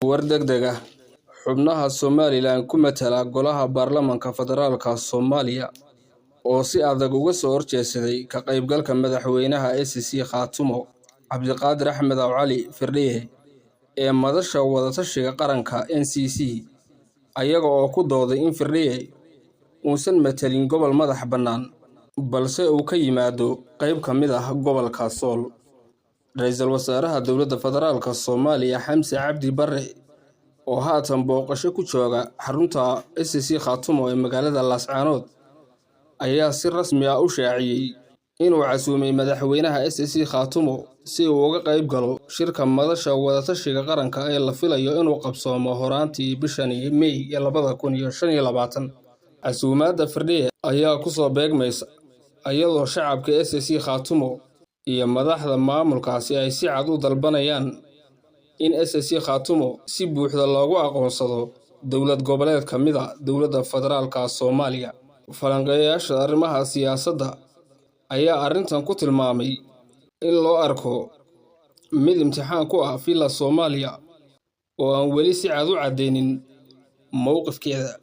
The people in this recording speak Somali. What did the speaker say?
War degdeg ah xubnaha Somaliland ku matala golaha baarlamaanka federaalka Soomaaliya oo si adag uga soo horjeesaday ka qaybgalka madaxweynaha SSC Khaatumo Cabdiqaadir Axmed Cali Firdhiye ee madasha wadatashiga qaranka NCC ayaga oo ku dooday in Firdhiye uusan matalin gobol madax bannaan balse uu ka yimaado qayb ka mid ah gobolka Sool. Ra'iisul Wasaaraha Dowladda Federaalka Soomaaliya Xamse Cabdi Barre oo haatan booqasho ku jooga xarunta SSC Khaatumo ee magaalada Laascaanood ayaa si rasmi ah u shaaciyay inuu casuumay madaxweynaha SSC Khaatumo si uu uga qayb galo shirka madasha wadatashiga qaranka ee la filayo inuu qabsoomo horaantii bishan May 2025. Casuumaadda Firdhiye ayaa ku soo beegmaysa iyadoo shacabka SSC Khaatumo iyo madaxda maamulkaasi ay si cad u dalbanayaan in SSC Khaatumo si buuxda loogu aqoonsado dowlad goboleed ka mid ah dowladda federaalka Soomaaliya. Falanqeeyaasha arrimaha siyaasadda ayaa arrintan ku tilmaamay in loo arko mid imtixaan ku ah filla Soomaaliya oo aan weli si cad u cadeynin mowqifkeeda.